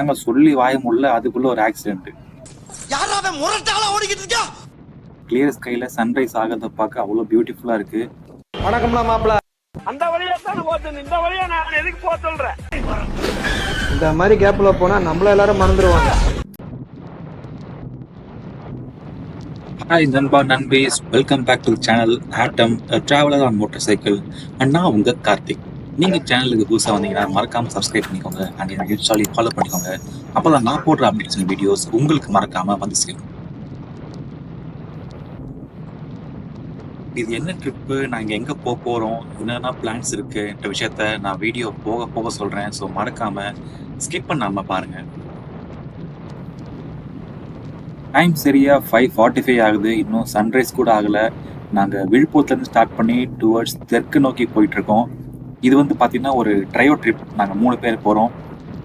நாங்க சொல்லி வாய முடியல, அதுக்குள்ள ஒரு ஆக்சிடென்ட். கிளியர் ஸ்கைல சன்ரைஸ் ஆகிறத பார்க்க அவ்வளோ பியூட்டிஃபுல்லா இருக்கு. வணக்கம்ல மாப்பிள. அந்த வழியா தான் போச்சு, இந்த வழியா நான் எதுக்கு போக சொல்றேன்? இந்த மாதிரி கேப்ல போனா நம்மள எல்லாரும் மறந்துடுவாங்க. ஹாய் நண்பா நண்பீஸ், welcome back to channel atom traveller on motorcycle. And நான் உங்க கார்த்திக். நீங்க சேனலுக்கு புதுசாக வந்தீங்கன்னா மறக்காம சப்ஸ்கிரைப் பண்ணிக்கோங்க அண்ட் எனக்கு இன்ஸ்டாலி ஃபாலோ பண்ணிக்கோங்க. அப்போதான் நான் போடுற அப்டேட்ஸ் வீடியோஸ் உங்களுக்கு மறக்காம வந்து சேரும். இது என்ன ட்ரிப்பு, நாங்கள் எங்கே போக போகிறோம், என்னென்ன பிளான்ஸ் இருக்குன்ற விஷயத்த நான் வீடியோ போக போக சொல்கிறேன். ஸோ மறக்காமல் ஸ்கிப் பண்ணாமல் பாருங்கள். டைம் சரியாக 5:45 ஆகுது. இன்னும் சன்ரைஸ் கூட ஆகலை. நாங்கள் விழுப்புரத்துலேருந்து ஸ்டார்ட் பண்ணி டுவர்ட்ஸ் தெற்கு நோக்கி போயிட்டுருக்கோம். இது வந்து பார்த்திங்கன்னா ஒரு ட்ரையோ ட்ரிப். நாங்கள் 3 பேர் போகிறோம்.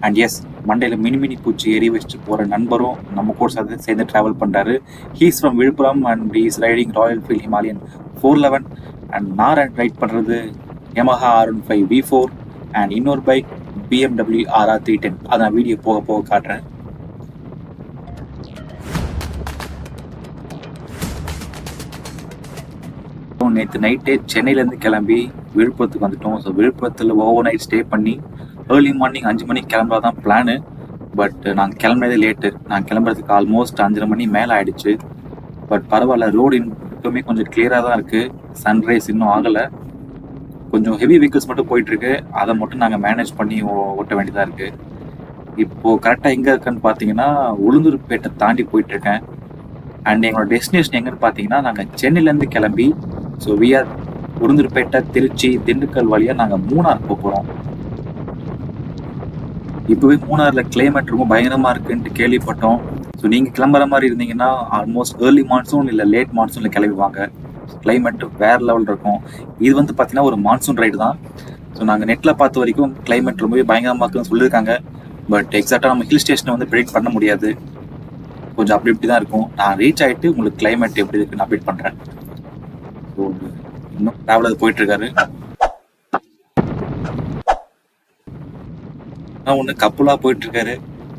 அண்ட் எஸ், மண்டையில் மினி பூச்சி எரி வச்சுட்டு போகிற நண்பரும் நம்ம கூட சேர்ந்து ட்ராவல் பண்ணுறாரு. He's from Villupuram and he's riding Royal Enfield Himalayan 411. And நான் ரைட் பண்ணுறது Yamaha R15 V4 அண்ட் இன்னொரு பைக் BMW RR 310. அதான் வீடியோ போக போக காட்டுறேன். நேற்று நைட்டே சென்னையிலேருந்து கிளம்பி விழுப்புரத்துக்கு வந்துட்டோம். ஸோ விழுப்புரத்தில் ஓவர் நைட் ஸ்டே பண்ணி ஏர்லி மார்னிங் 5 மணிக்கு கிளம்புறா தான் பிளானு. பட் நாங்கள் கிளம்புனதே லேட்டு. நாங்கள் கிளம்புறதுக்கு ஆல்மோஸ்ட் 5:30 மணி மேலே ஆகிடுச்சு. பட் பரவாயில்ல, ரோடு இப்போவுமே கொஞ்சம் கிளியராக தான் இருக்குது. சன்ரைஸ் இன்னும் ஆகலை. கொஞ்சம் ஹெவி வெஹிக்கிள்ஸ் மட்டும் போயிட்டுருக்கு. அதை மட்டும் நாங்கள் மேனேஜ் பண்ணி ஓட்ட வேண்டியதாக இருக்குது. இப்போது கரெக்டாக எங்கே இருக்குன்னு பார்த்தீங்கன்னா உளுந்தூர்பேட்டை தாண்டி போயிட்டுருக்கேன். அண்ட் எங்களோட டெஸ்டினேஷன் எங்கன்னு பார்த்தீங்கன்னா நாங்கள் சென்னையிலேருந்து கிளம்பி ஸோ விஆர் உளுந்தூர்பேட்டை, திருச்சி, திண்டுக்கல் வழியாக நாங்கள் மூணார் போக போகிறோம். இப்போவே மூணாரில் கிளைமேட் ரொம்ப பயங்கரமாக இருக்குன்ட்டு கேள்விப்பட்டோம். ஸோ நீங்கள் கிளம்புற மாதிரி இருந்தீங்கன்னா ஆல்மோஸ்ட் ஏர்லி மான்சூன் இல்லை லேட் மான்சூனில் கிளம்பிவாங்க. கிளைமேட் வேறு லெவல் இருக்கும். இது வந்து பார்த்தீங்கன்னா ஒரு மான்சூன் ரைடு தான். ஸோ நாங்கள் நெட்டில் பார்த்த வரைக்கும் கிளைமேட் ரொம்பவே பயங்கரமாக இருக்குன்னு சொல்லியிருக்காங்க. பட் எக்ஸாக்டாக நம்ம ஹில் ஸ்டேஷனை வந்து ப்ரெடிக்ட் பண்ண முடியாது. கொஞ்சம் அப்படி இப்படி தான் இருக்கும். நான் ரீச் ஆகிட்டு உங்களுக்கு கிளைமேட் எப்படி இருக்குன்னு அப்டேட் பண்ணுறேன். ஸோ இன்னும் ட்ராவலர் போயிட்டுருக்காரு. ஒன்று கப்புலாக போயிட்டுருக்காரு,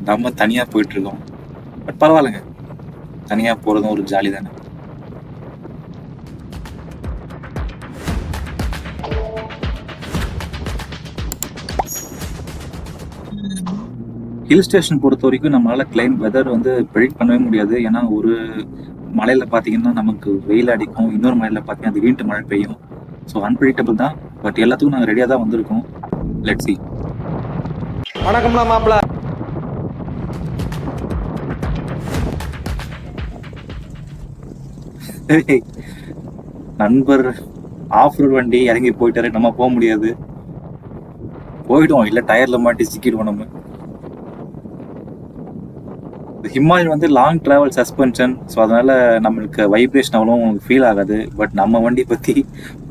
நம்ம தனியாக போயிட்டுருக்கோம். பட் பரவாயில்லைங்க, தனியாக போகிறதும் ஒரு ஜாலி தானே. ஹில் ஸ்டேஷன் பொறுத்த வரைக்கும் நம்மளால் வெதர் வந்து ப்ரெடிக்ட் பண்ணவே முடியாது. ஏன்னா ஒரு மலையில் பார்த்தீங்கன்னா நமக்கு வெயில் அடிக்கும், இன்னொரு மலையில் பார்த்தீங்கன்னா திடீர்னு மழை பெய்யும். ஸோ அன்பிரடிக்டபிள் தான். பட் எல்லாத்துக்கும் நாங்கள் ரெடியாக தான் வந்திருக்கோம். Let's see. வணக்கம்ல மாப்பிள. நண்பர் ஆஃப் ரோட் வண்டி இறங்கி போயிட்டாரு, நம்ம போக முடியாது. போயிடுவோம், இல்லை டயர்ல மாட்டி சிக்கிடுவோம் நம்ம. ஹிமாலயன் வந்து லாங் டிராவல் சஸ்பென்ஷன். ஸோ அதனால நம்மளுக்கு வைப்ரேஷன் அவ்வளோ உங்களுக்கு ஃபீல் ஆகாது. பட் நம்ம வண்டி பற்றி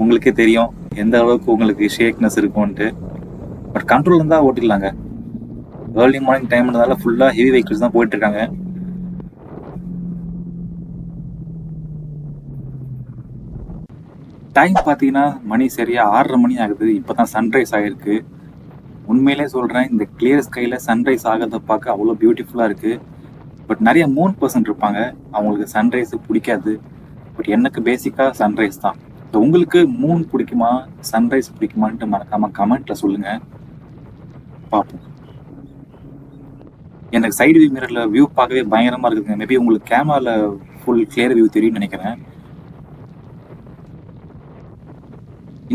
உங்களுக்கே தெரியும் எந்த அளவுக்கு உங்களுக்கு ஷேக்னஸ் இருக்கும்ன்ட்டு. பட் கண்ட்ரோல் இருந்தால் ஓட்டிடலாங்க. ஏர்லி மார்னிங் டைம்ன்றதால ஃபுல்லாக ஹெவி வெஹிக்கிள்ஸ் தான் போயிட்டு இருக்காங்க. டைம் பார்த்தீங்கன்னா மணி சரியாக 6:30 மணி ஆகுது. இப்போ தான் சன்ரைஸ் ஆகிருக்கு. உண்மையிலே சொல்கிறேன், இந்த கிளியர் ஸ்கையில் சன்ரைஸ் ஆகிறத பார்க்க அவ்வளோ பியூட்டிஃபுல்லாக இருக்குது. பட் நிறைய மூன் பர்சன் இருப்பாங்க, அவங்களுக்கு சன்ரைஸ் பிடிக்காது. பட் எனக்கு பேசிக்காக சன்ரைஸ் தான். ஸோ உங்களுக்கு மூன் பிடிக்குமா, சன்ரைஸ் பிடிக்குமான்ட்டு மறக்காமல் கமெண்ட்டில் சொல்லுங்கள், பார்ப்போம். எனக்கு சைடு வியூ மிரரில் வியூ பார்க்கவே பயங்கரமாக இருக்குதுங்க. மேபி உங்களுக்கு கேமராவில் ஃபுல் கிளியர் வியூ தெரியும்னு நினைக்கிறேன்.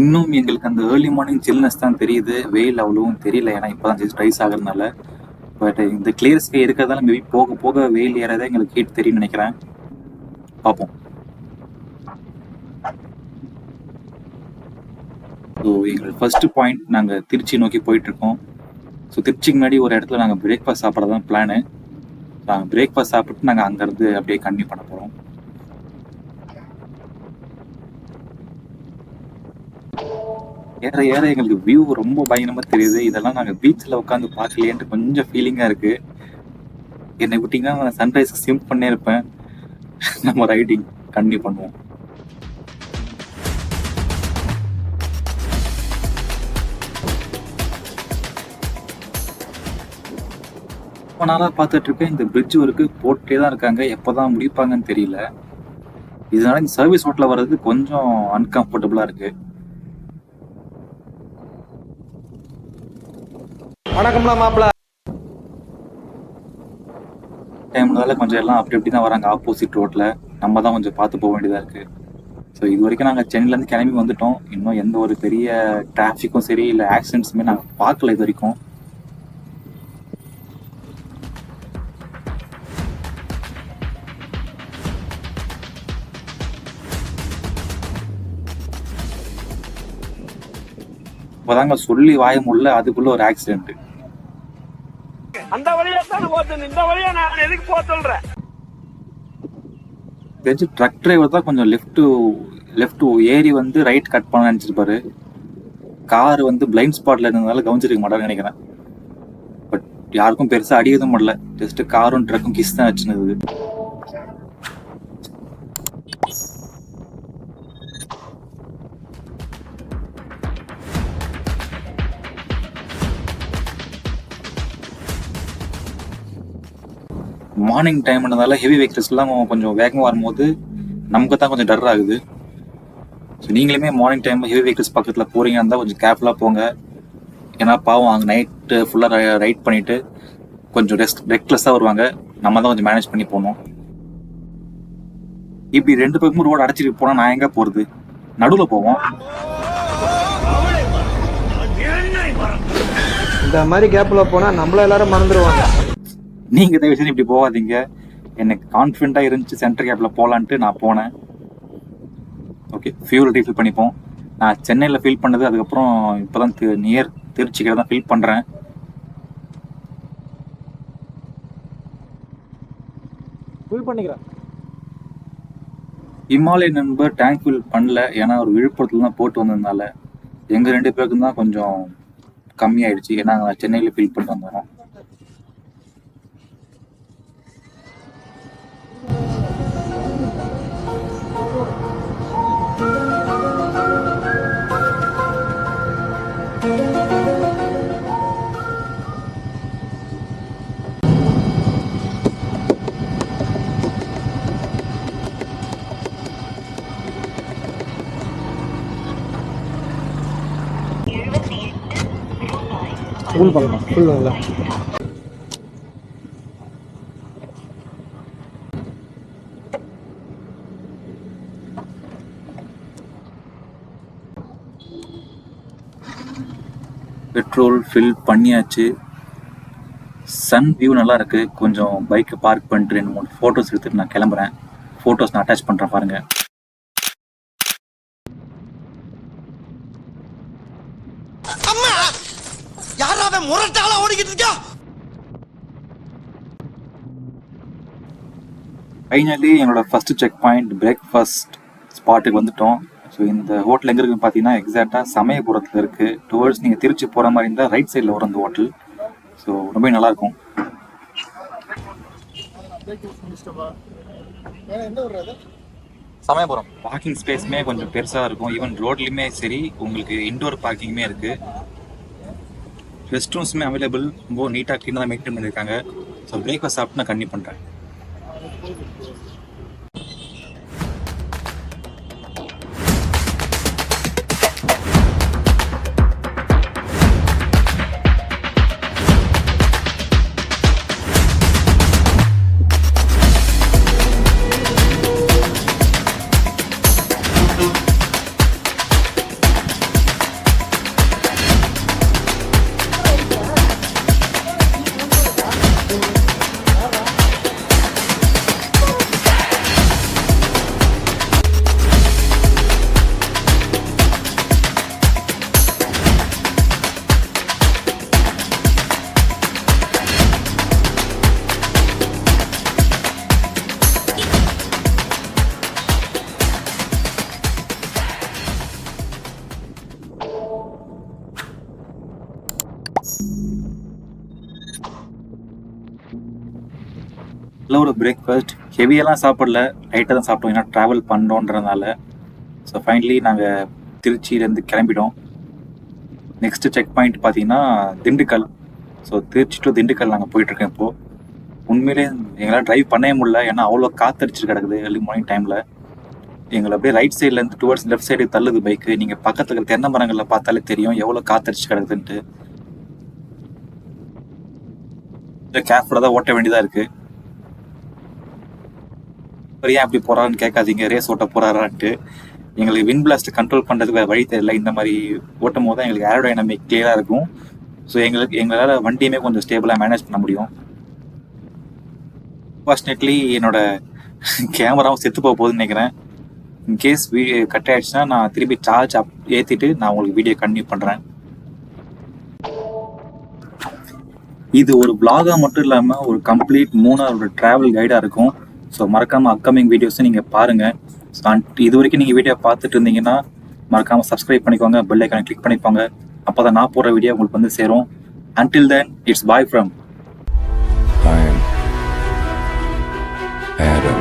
இன்னும் எங்களுக்கு அந்த ஏர்லி மார்னிங் சில்னஸ் தான் தெரியுது, வெயில் அவ்வளவும் தெரியல. ஏன்னா இப்போ தான் ஜஸ்ட் ரைஸ் ஆகிறதுனால. பட் இந்த கிளியர் ஸ்கை இருக்கிறதால மேபி போக போக வெயில் ஏறதே எங்களுக்கு ஹீட் தெரியும்னு நினைக்கிறேன். பார்ப்போம். ஸோ எங்களோட ஃபர்ஸ்ட் பாயிண்ட், நாங்கள் திருச்சி நோக்கி போயிட்டுருக்கோம். ஸோ திருச்சிக்கு முன்னாடி ஒரு இடத்துல நாங்கள் பிரேக்ஃபாஸ்ட் சாப்பிட தான் பிளானு. நாங்கள் பிரேக்ஃபாஸ்ட் சாப்பிட்டு நாங்கள் அங்கேருந்து அப்படியே கண்டினியூ பண்ண போகிறோம். ஏற ஏற எங்களுக்கு வியூ ரொம்ப பயங்கரமாக தெரியுது. இதெல்லாம் நாங்கள் பீச்சில் உட்காந்து பார்க்கலையேன்ட்டு கொஞ்சம் ஃபீலிங்காக இருக்குது. என்னை விட்டிங்கன்னா நான் சன்ரைஸ்க்கு சிம் பண்ணே இருப்பேன். நம்ம ரைடிங் கண்டினியூ பண்ணுவோம். ரொம்ப நாளாக பார்த்துட்டு இருக்கேன். இந்த பிரிட்ஜ் ஒர்க்கு போட்டே தான் இருக்காங்க. எப்போ தான் முடிப்பாங்கன்னு தெரியல. இதனால இந்த சர்வீஸ் ரோட்டில் வர்றது கொஞ்சம் அன்கம்ஃபர்டபுளாக இருக்கு. வணக்கம்ல மாப்பிள. டைம்னால கொஞ்சம் எல்லாம் அப்படி அப்படி தான் வராங்க ஆப்போசிட் ரோட்டில். நம்ம தான் கொஞ்சம் பார்த்து போக வேண்டியதாக இருக்குது. ஸோ இது வரைக்கும் நாங்கள் சென்னையிலேருந்து கிளம்பி வந்துட்டோம். இன்னும் எந்த ஒரு பெரிய டிராஃபிக்கும் சரி இல்லை ஆக்சிடென்ட்ஸுமே நாங்கள் பார்க்கல இது வரைக்கும். இப்போதாங்க சொல்லி வாய முடியல, அதுக்குள்ள ஒரு ஆக்சிடென்ட். அந்த வழியா தானே போறது, இந்த வழியா நான் எதுக்கு போக சொல்றேன்? தெரிஞ்சு ட்ரக் டிரைவர் தான் கொஞ்சம் லெஃப்ட் ஏறி வந்து ரைட் கட் பண்ண நினச்சிருப்பாரு. கார் வந்து பிளைண்ட் ஸ்பாட்ல இருந்ததுனால கவனிச்சிருக்க மாட்டாருன்னு நினைக்கிறேன். பட் யாருக்கும் பெருசாக அடி எதுவும் பண்ணல. ஜஸ்ட் காரும் ட்ரக்கும் கிஸ் தான் வச்சுனது. மார்னிங் டைம்ன்றதால ஹெவி வெஹிக்கிள்ஸ்லாம் கொஞ்சம் வேகமாக வரும்போது நமக்கு தான் கொஞ்சம் டர் ஆகுது. ஸோ நீங்களுமே மார்னிங் டைம் ஹெவி வெஹிக்கிள்ஸ் பக்கத்தில் போகிறீங்க இருந்தால் கொஞ்சம் கேர்ஃபுல்லாக போங்க. ஏன்னா பாவம் அங்கே நைட்டு ஃபுல்லாக ரைட் பண்ணிவிட்டு கொஞ்சம் ரெக்லெஸ்ஸாக வருவாங்க. நம்ம தான் கொஞ்சம் மேனேஜ் பண்ணி போகணும். இப்படி ரெண்டு பக்கமும் ரோடு அடைச்சிட்டு போனால் நான் எங்கே போகிறது? நடுவில் போவோம். இந்த மாதிரி கேப்ல போனா நம்மள எல்லாரும் மறந்துடுவாங்க. நீங்கள் தயவு செஞ்சு இப்படி போகாதீங்க. எனக்கு கான்ஃபிடென்ட்டாக இருந்துச்சு சென்டர் கேப்பில் போகலான்ட்டு நான் போனேன். ஓகே, ஃபியூல் ரீஃபில் பண்ணிப்போம். நான் சென்னையில் ஃபில் பண்ணது, அதுக்கப்புறம் இப்போ தான் நியர் திருச்சிக்கிட்ட தான் ஃபில் பண்ணுறேன். ஃபுல் பண்ணிக்கிறேன். இமாலய நண்பர் டேங்க் ஃபில் பண்ணல, ஏன்னா ஒரு விழுப்புரத்தில் தான் போட்டு வந்ததுனால எங்கள் 2 பேருக்கும் தான் கொஞ்சம் கம்மியாயிடுச்சு. ஏன்னா சென்னையில் ஃபில் பண்ணிட்டு வந்துடுறோம். ஃபுல் பண்ணலாம். ஃபுல் நல்லா. பெட்ரோல் ஃபில் பண்ணியாச்சு. சன் வியூ நல்லா இருக்கு. கொஞ்சம் பைக்கை பார்க் பண்ணிட்டு 2-3 ஃபோட்டோஸ் எடுத்துட்டு நான் கிளம்புறேன். ஃபோட்டோஸ் நான் அட்டாச் பண்ணுறேன் பாருங்க. ஃபைனலி என்னோட ஃபர்ஸ்ட் செக் பாயிண்ட் பிரேக்ஃபாஸ்ட் ஸ்பாட்டுக்கு வந்துட்டோம். ஸோ இந்த ஹோட்டல் எங்கே இருக்குன்னு பார்த்தீங்கன்னா எக்ஸாக்டாக சமயபுரத்தில் இருக்குது. டுவர்ட்ஸ் நீங்கள் திருச்சி போகிற மாதிரி இருந்தால் ரைட் சைடில் வரும் அந்த ஹோட்டல். ஸோ ரொம்ப நல்லாயிருக்கும். சமயபுரம் பார்க்கிங் ஸ்பேஸுமே கொஞ்சம் பெருசாக இருக்கும். ஈவன் ரோட்லேயுமே சரி, உங்களுக்கு இன்டோர் பார்க்கிங்குமே இருக்குது. ரெஸ்ட் ரூம்ஸுமே அவைலபிள். ரொம்ப நீட்டாக க்ளீனாக மெயின்டைன் பண்ணியிருக்காங்க. ஸோ பிரேக்ஃபாஸ்ட் சாப்பிட்டு நான் கண்டிப்பாக பண்ணுறேன். நல்ல ஒரு பிரேக்ஃபாஸ்ட். ஹெவியெல்லாம் சாப்பிடல, லைட்டாக தான் சாப்பிட்டோம். ஏன்னா ட்ராவல் பண்ணோன்றதுனால. ஸோ ஃபைனலி நாங்கள் திருச்சியிலேருந்து கிளம்பிட்டோம். நெக்ஸ்ட்டு செக் பாயிண்ட் பார்த்தீங்கன்னா திண்டுக்கல். ஸோ திருச்சி டு திண்டுக்கல் நாங்கள் போயிட்டுருக்கோம் இப்போது. உண்மையிலே எங்களால் டிரைவ் பண்ணவே முடியல. ஏன்னா அவ்வளோ காத்தடிச்சு கிடக்குது ஏர்லி மார்னிங் டைமில். எங்களை அப்படியே ரைட் சைட்லேருந்து டுவர்ட்ஸ் லெஃப்ட் சைடு தள்ளுது பைக்கு. நீங்கள் பக்கத்தில் இருக்கிற தென்னை மரங்களில் பார்த்தாலே தெரியும் எவ்வளோ காத்தடிச்சு கிடக்குதுன்ட்டு. கேர்ஃபுல்லாக தான் ஓட்ட வேண்டியதாக இருக்குது. ஏன் அப்படி போகிறான்னு கேட்காதீங்க, ரேஸ் ஓட்ட போகிறாரான்ட்டு. எங்களுக்கு வின் பிளாஸ்ட் கண்ட்ரோல் பண்ணுறதுக்கு வேறு வழி தெரியல. இந்த மாதிரி ஓட்டும் போது தான் எங்களுக்கு ஏரோடைனமிக் கிளியராக இருக்கும். ஸோ எங்களால் வண்டியுமே கொஞ்சம் ஸ்டேபிளாக மேனேஜ் பண்ண முடியும். அன்ஃபார்ச்சுனேட்லி என்னோட கேமராவும் செத்து போக போகுதுன்னு நினைக்கிறேன். இன்கேஸ் கட் ஆகிடுச்சுன்னா நான் திருப்பி சார்ஜ் ஏற்றிட்டு நான் உங்களுக்கு வீடியோ கண்டினியூ பண்ணுறேன். இது ஒரு vlog-ஆ மட்டும் இல்லாமல் ஒரு கம்ப்ளீட் மூணாரோட ட்ராவல் கைடாக இருக்கும். ஸோ மறக்காமல் அப்கமிங் வீடியோஸும் நீங்கள் பாருங்கள். இது வரைக்கும் நீங்கள் வீடியோ பார்த்துட்டு இருந்தீங்கன்னா மறக்காமல் சப்ஸ்கிரைப் பண்ணிக்கோங்க, பெல் ஐக்கானை கிளிக் பண்ணிக்கோங்க. அப்போ தான் நான் போடுற வீடியோ உங்களுக்கு வந்து சேரும். Until then, it's bye from I am Adam.